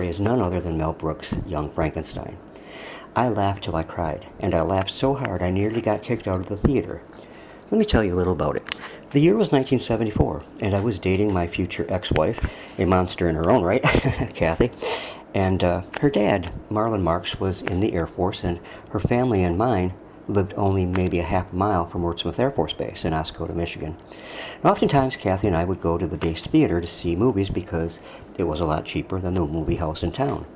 story is none other than Mel Brooks' Young Frankenstein. I laughed till I cried, and I laughed so hard I nearly got kicked out of the theater. Let me tell you a little about it. The year was 1974, and I was dating my future ex-wife, a monster in her own right, Kathy, and her dad, Marlon Marks, was in the Air Force, and her family and mine lived only maybe a half mile from Wurtsmith Air Force Base in Oscoda, Michigan. And oftentimes, Kathy and I would go to the base theater to see movies because it was a lot cheaper than the movie house in town.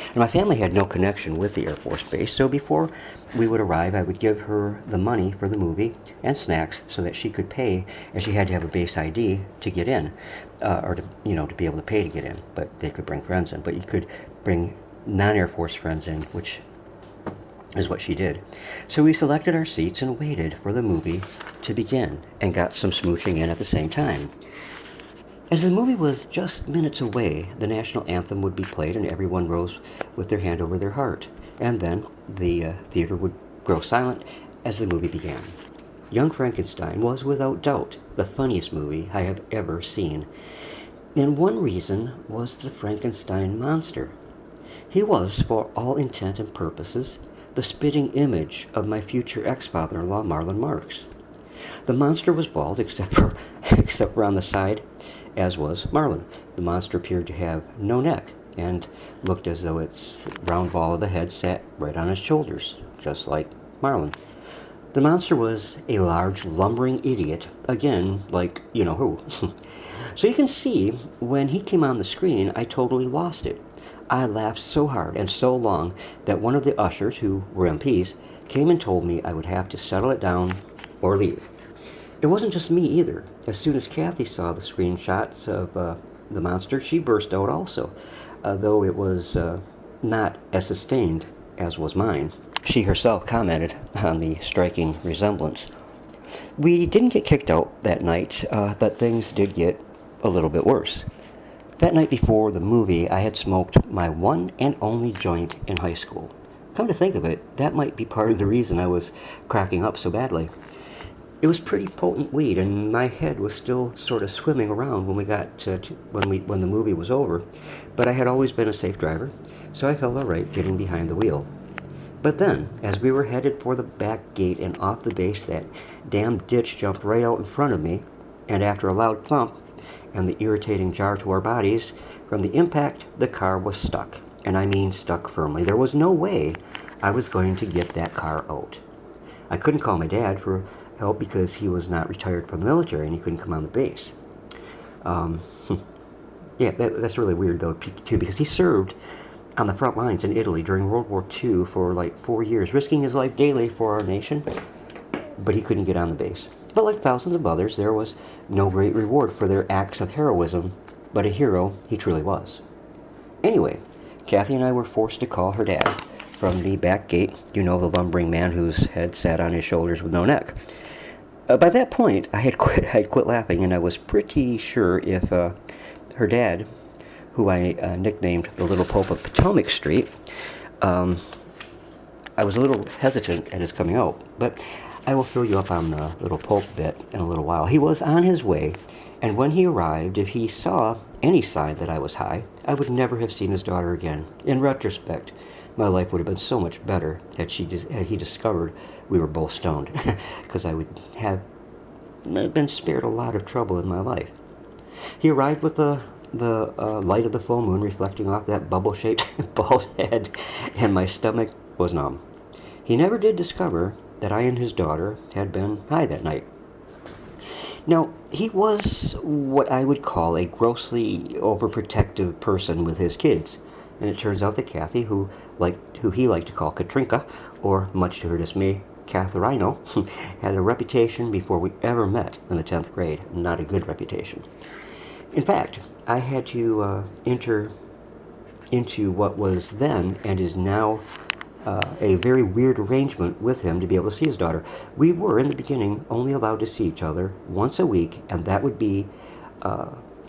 And my family had no connection with the Air Force Base, so before we would arrive, I would give her the money for the movie and snacks so that she could pay, and she had to have a base ID to get in, or to be able to pay to get in. But they could bring friends in, but you could bring non-Air Force friends in, which is what she did. So we selected our seats and waited for the movie to begin, and got some smooching in at the same time. As the movie was just minutes away, the national anthem would be played and everyone rose with their hand over their heart. And then the theater would grow silent as the movie began. Young Frankenstein was without doubt the funniest movie I have ever seen. And one reason was the Frankenstein monster. He was, for all intent and purposes, the spitting image of my future ex-father-in-law, Marlon Marks. The monster was bald except for on the side, as was Marlon. The monster appeared to have no neck and looked as though its round ball of the head sat right on his shoulders, just like Marlon. The monster was a large, lumbering idiot, again, like you-know-who. So you can see, when he came on the screen, I totally lost it. I laughed so hard and so long that one of the ushers, who were MPs, came and told me I would have to settle it down or leave. It wasn't just me either. As soon as Kathy saw the screenshots of the monster, she burst out also, though it was not as sustained as was mine. She herself commented on the striking resemblance. We didn't get kicked out that night, but things did get a little bit worse. That night before the movie, I had smoked my one and only joint in high school. Come to think of it, that might be part of the reason I was cracking up so badly. It was pretty potent weed, and my head was still sort of swimming around when we got when the movie was over. But I had always been a safe driver, so I felt all right getting behind the wheel. But then, as we were headed for the back gate and off the base, that damn ditch jumped right out in front of me, and after a loud thump and the irritating jar to our bodies from the impact, the car was stuck, and I mean stuck firmly. There was no way I was going to get that car out. I couldn't call my dad for help because he was not retired from the military and he couldn't come on the base. Yeah, that's really weird though too, because he served on the front lines in Italy during World War II for like 4 years, risking his life daily for our nation, but he couldn't get on the base. But like thousands of others, there was no great reward for their acts of heroism, but a hero he truly was. Anyway, Kathy and I were forced to call her dad from the back gate, the lumbering man whose head sat on his shoulders with no neck. By that point, I had quit laughing, and I was pretty sure if her dad, who I nicknamed the Little Pope of Potomac Street, I was a little hesitant at his coming out, but I will fill you up on the Little Pope bit in a little while. He was on his way, and when he arrived, if he saw any sign that I was high, I would never have seen his daughter again. In retrospect, my life would have been so much better had he discovered we were both stoned, because I would have been spared a lot of trouble in my life. He arrived with the light of the full moon reflecting off that bubble-shaped bald head, and my stomach was numb. He never did discover that I and his daughter had been high that night. Now, he was what I would call a grossly overprotective person with his kids, and it turns out that Kathy, who he liked to call Katrinka, or much to her dismay, Catherino, had a reputation before we ever met in the 10th grade. Not a good reputation. In fact, I had to enter into what was then and is now a very weird arrangement with him to be able to see his daughter. We were, in the beginning, only allowed to see each other once a week, and that would be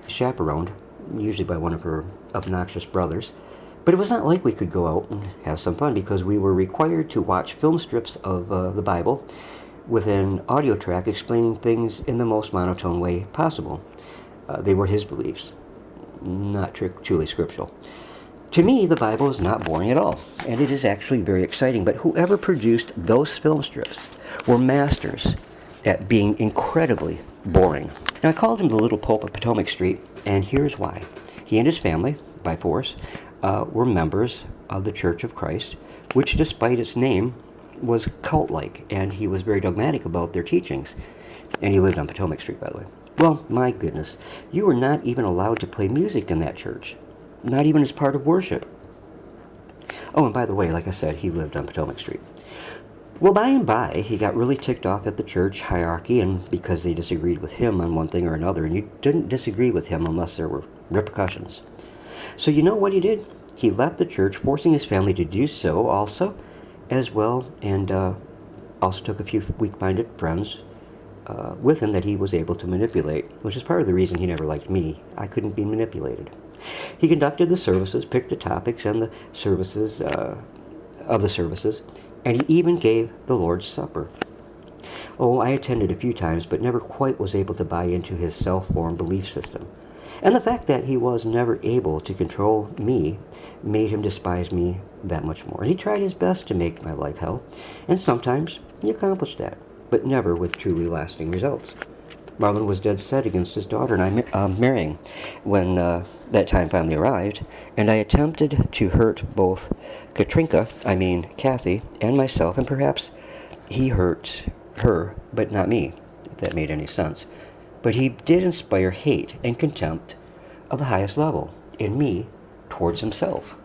chaperoned, usually by one of her obnoxious brothers. But it was not like we could go out and have some fun, because we were required to watch film strips of the Bible with an audio track explaining things in the most monotone way possible. They were his beliefs, not truly scriptural. To me, the Bible is not boring at all, and it is actually very exciting. But whoever produced those film strips were masters at being incredibly boring. Now, I called him the Little Pope of Potomac Street, and here's why. He and his family, by force, were members of the Church of Christ, which, despite its name, was cult-like, and he was very dogmatic about their teachings. And he lived on Potomac Street, by the way. Well, my goodness, you were not even allowed to play music in that church, not even as part of worship. Oh, and by the way, like I said, he lived on Potomac Street. Well, by and by, he got really ticked off at the church hierarchy, and because they disagreed with him on one thing or another, and you didn't disagree with him unless there were repercussions. So you know what he did? He left the church, forcing his family to do so also, as well, and also took a few weak-minded friends with him that he was able to manipulate, which is part of the reason he never liked me. I couldn't be manipulated. He conducted the services, picked the topics and the services of the services, and he even gave the Lord's Supper. Oh, I attended a few times, but never quite was able to buy into his self-formed belief system. And the fact that he was never able to control me made him despise me that much more. And he tried his best to make my life hell, and sometimes he accomplished that, but never with truly lasting results. Marlon was dead set against his daughter and I marrying when that time finally arrived, and I attempted to hurt both Kathy, and myself, and perhaps he hurt her, but not me, if that made any sense. But he did inspire hate and contempt of the highest level in me towards himself.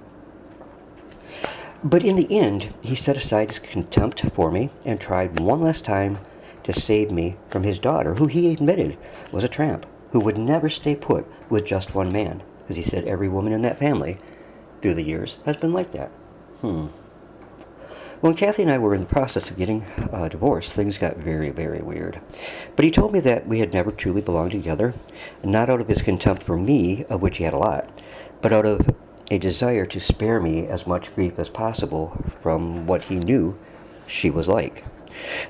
But in the end, he set aside his contempt for me and tried one last time to save me from his daughter, who he admitted was a tramp, who would never stay put with just one man, because he said every woman in that family through the years has been like that. When Kathy and I were in the process of getting a divorce, things got very, very weird. But he told me that we had never truly belonged together, not out of his contempt for me, of which he had a lot, but out of a desire to spare me as much grief as possible from what he knew she was like.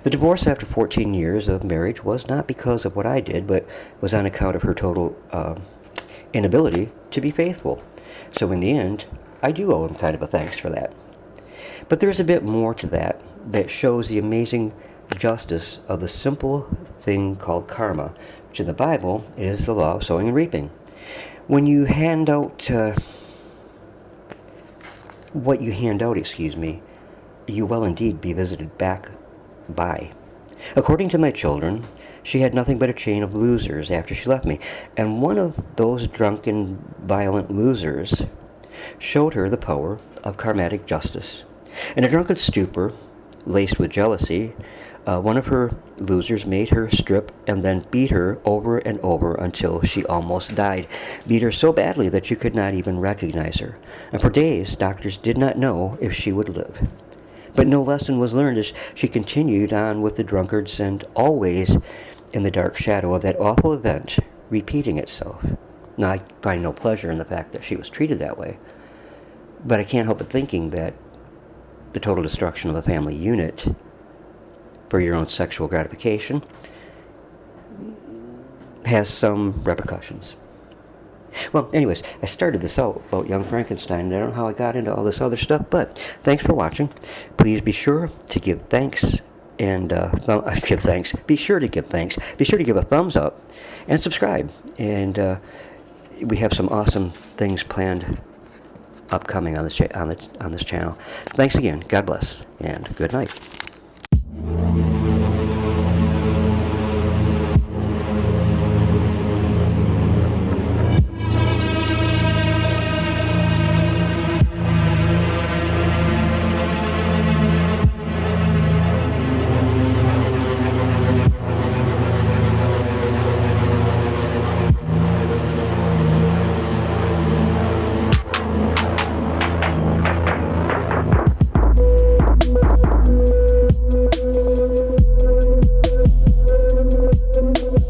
The divorce after 14 years of marriage was not because of what I did, but was on account of her total inability to be faithful. So in the end, I do owe him kind of a thanks for that. But there's a bit more to that shows the amazing justice of the simple thing called karma, which in the Bible is the law of sowing and reaping. When you hand out what you hand out, you will indeed be visited back by. According to my children, she had nothing but a chain of losers after she left me, and one of those drunken, violent losers showed her the power of karmatic justice. In a drunken stupor, laced with jealousy, one of her losers made her strip and then beat her over and over until she almost died. Beat her so badly that you could not even recognize her. And for days, doctors did not know if she would live. But no lesson was learned as she continued on with the drunkards, and always in the dark shadow of that awful event repeating itself. Now, I find no pleasure in the fact that she was treated that way, but I can't help but thinking that the total destruction of a family unit for your own sexual gratification has some repercussions. Well, anyways, I started this out about Young Frankenstein, and I don't know how I got into all this other stuff, but thanks for watching. Please be sure to give thanks and give thanks. Be sure to give thanks. Be sure to give a thumbs up and subscribe. And we have some awesome things planned upcoming on this channel. Thanks again. God bless, and good night.